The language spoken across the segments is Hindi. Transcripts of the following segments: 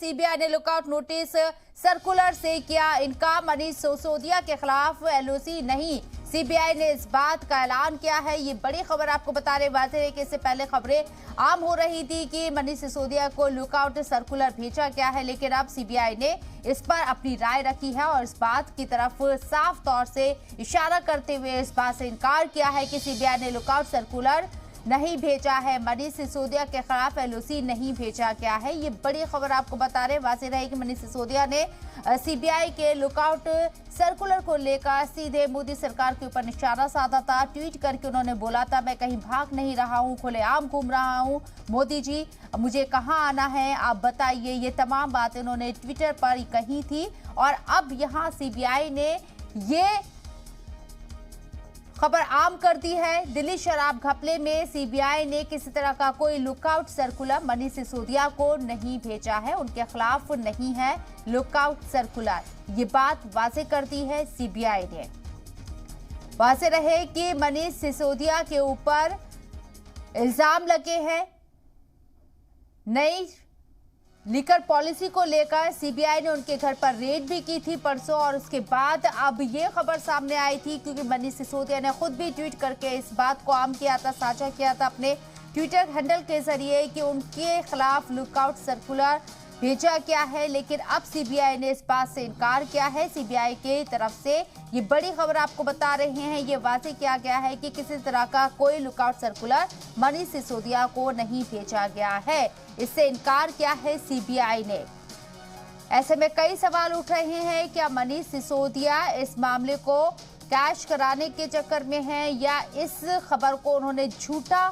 सीबीआई ने लुकआउट नोटिस सर्कुलर से किया इनकार। मनीष सिसोदिया के खिलाफ एलओसी नहीं, सीबीआई ने इस बात का ऐलान किया है। ये बड़ी खबर आपको बता रहे बात है कि इससे पहले खबरें आम हो रही थी कि मनीष सिसोदिया को लुकआउट सर्कुलर भेजा गया है, लेकिन अब सीबीआई ने इस पर अपनी राय रखी है और इस बात की तरफ साफ तौर से इशारा करते हुए इस बात से इनकार किया है कि सीबीआई ने लुकआउट सर्कुलर नहीं भेजा है, मनीष सिसोदिया के खिलाफ एलओसी नहीं भेजा गया है। ये बड़ी खबर आपको बता रहे वाजिह रहे कि मनीष सिसोदिया ने सीबीआई के लुकआउट सर्कुलर को लेकर सीधे मोदी सरकार के ऊपर निशाना साधा था। ट्वीट करके उन्होंने बोला था, मैं कहीं भाग नहीं रहा हूं, खुलेआम घूम रहा हूं, मोदी जी मुझे कहां आना है आप बताइए। ये तमाम बातें उन्होंने ट्विटर पर कही थी और अब यहां सीबीआई ने ये खबर आम कर दी है। दिल्ली शराब घपले में सीबीआई ने किसी तरह का कोई लुकआउट सर्कुलर मनीष सिसोदिया को नहीं भेजा है, उनके खिलाफ नहीं है लुकआउट सर्कुलर। ये बात वाज़ेह कर दी है सीबीआई ने। वाज़ेह रहे कि मनीष सिसोदिया के ऊपर इल्जाम लगे हैं नई लीकर पॉलिसी को लेकर। सीबीआई ने उनके घर पर रेड भी की थी परसों और उसके बाद अब ये खबर सामने आई थी क्योंकि मनीष सिसोदिया ने खुद भी ट्वीट करके इस बात को आम किया था, साझा किया था अपने ट्विटर हैंडल के जरिए कि उनके खिलाफ लुकआउट सर्कुलर भेजा गया है, लेकिन अब सीबीआई ने इस बात से इनकार किया है। सीबीआई की तरफ से ये बड़ी खबर आपको बता रहे हैं, ये वाज़ेह किया गया है कि किसी तरह का कोई लुकआउट सर्कुलर मनीष सिसोदिया को नहीं भेजा गया है, इससे इनकार किया है सीबीआई ने। ऐसे में कई सवाल उठ रहे हैं, क्या मनीष सिसोदिया इस मामले को कैश कराने के चक्कर में हैं या इस खबर को उन्होंने झूठा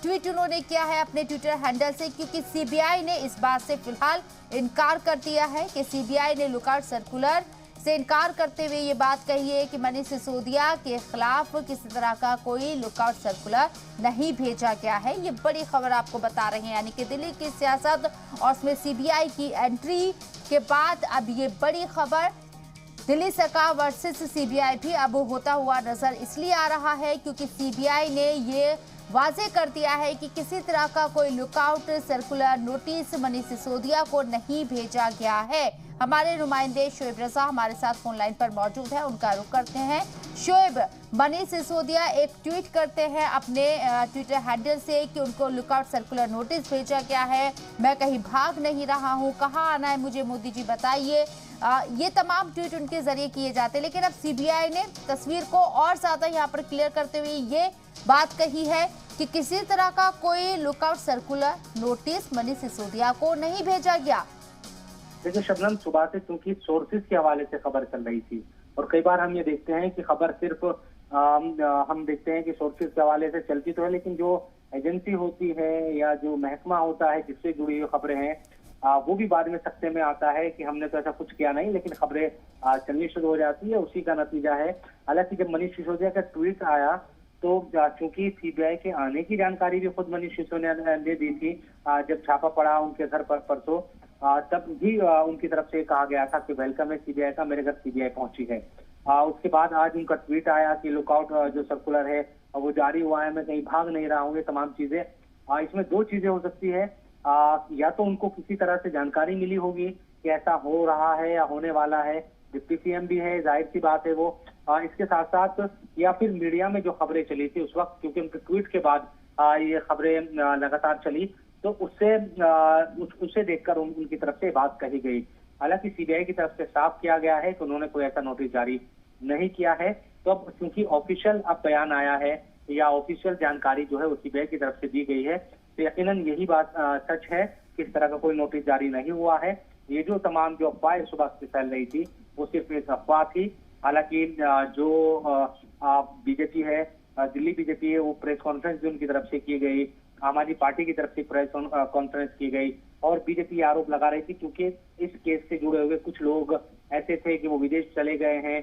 ट्वीट उन्होंने किया है अपने ट्विटर हैंडल से, क्योंकि सीबीआई ने इस बात से फिलहाल इनकार कर दिया है कि सीबीआई ने लुकआउट सर्कुलर से इनकार करते हुए ये बात कही है कि मनीष सिसोदिया के खिलाफ किसी तरह का कोई लुकआउट सर्कुलर नहीं भेजा गया है। ये बड़ी खबर आपको बता रहे हैं, यानी कि दिल्ली की सियासत और उसमें सीबीआई की एंट्री के बाद अब ये बड़ी खबर दिल्ली सरकार वर्सेस सीबीआई भी अब होता हुआ नजर इसलिए आ रहा है क्योंकि सीबीआई ने ये वाज़ेह कर दिया है कि किसी तरह का कोई lookout circular notice Manish Sisodia को नहीं भेजा गया है। हमारे नुमाइंदे शोएब रजा हमारे साथ फोन लाइन पर मौजूद है, उनका रुख करते हैं। शोएब, मनीष सिसोदिया एक ट्वीट करते हैं अपने ट्विटर हैंडल से कि उनको लुकआउट सर्कुलर नोटिस भेजा गया है, मैं कहीं भाग नहीं रहा हूं, कहां आना है मुझे मोदी जी बताइए। ये तमाम ट्वीट उनके जरिए किए जाते हैं, लेकिन अब सीबीआई ने तस्वीर को और ज्यादा यहाँ पर क्लियर करते हुए ये बात कही है कि किसी तरह का कोई lookout circular notice Manish Sisodia को नहीं भेजा गया। देखिए शबनम, सुबह से क्योंकि सोर्सेज के हवाले से खबर चल रही थी और कई बार हम ये देखते हैं कि खबर सिर्फ हम देखते हैं कि सोर्सेज के हवाले से चलती तो है, लेकिन जो एजेंसी होती है या जो महकमा होता है जिससे जुड़ी हुई खबरें हैं वो भी बाद में सख्ते में आता है कि हमने तो ऐसा कुछ किया नहीं, लेकिन खबरें चलनी शुरू हो जाती है। उसी का नतीजा है। हालांकि जब मनीष सिसोदिया का ट्वीट आया तो चूंकि सीबीआई के आने की जानकारी भी खुद मनीष सिसोदिया ने दी थी, जब छापा पड़ा उनके घर पर परसों, तब भी उनकी तरफ से कहा गया था कि वेलकम है सीबीआई का, मेरे घर सीबीआई पहुंची है। उसके बाद आज उनका ट्वीट आया कि लुकआउट जो सर्कुलर है वो जारी हुआ है, मैं कहीं भाग नहीं रहा हूँ। ये तमाम चीजें, इसमें दो चीजें हो सकती है, या तो उनको किसी तरह से जानकारी मिली होगी कि ऐसा हो रहा है या होने वाला है, डिप्टी सीएम भी है, जाहिर सी बात है वो, इसके साथ साथ या फिर मीडिया में जो खबरें चली थी उस वक्त, क्योंकि उनके ट्वीट के बाद ये खबरें लगातार चली, तो उससे देखकर उनकी तरफ से बात कही गई। हालांकि सीबीआई की तरफ से साफ किया गया है कि उन्होंने कोई ऐसा नोटिस जारी नहीं किया है। तो अब क्योंकि ऑफिशियल अब बयान आया है या ऑफिशियल जानकारी जो है वो सीबीआई की तरफ से दी गई है, तो यकीनन यही बात सच है कि इस तरह का कोई नोटिस जारी नहीं हुआ है। ये जो तमाम जो अफवाहें सुबह से फैल रही थी वो सिर्फ एक अफवाह थी। हालांकि जो बीजेपी है, दिल्ली बीजेपी है, वो प्रेस कॉन्फ्रेंस भी उनकी तरफ से की गई, आम आदमी पार्टी की तरफ से प्रेस कॉन्फ्रेंस की गई और बीजेपी आरोप लगा रही थी क्योंकि इस केस से जुड़े हुए कुछ लोग ऐसे थे कि वो विदेश चले गए हैं,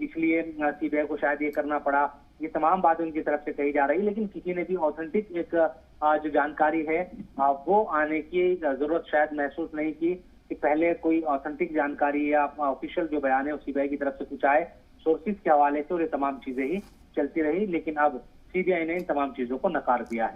इसलिए सीबीआई को शायद ये करना पड़ा। ये तमाम बातें उनकी तरफ से कही जा रही है, लेकिन किसी ने भी ऑथेंटिक एक जो जानकारी है वो आने की जरूरत शायद महसूस नहीं की कि पहले कोई ऑथेंटिक जानकारी या ऑफिशियल जो बयान है सीबीआई की तरफ से कुछ आए सोर्सेज के हवाले से, और ये तमाम चीजें ही चलती रही। लेकिन अब सीबीआई ने इन तमाम चीजों को नकार दिया है।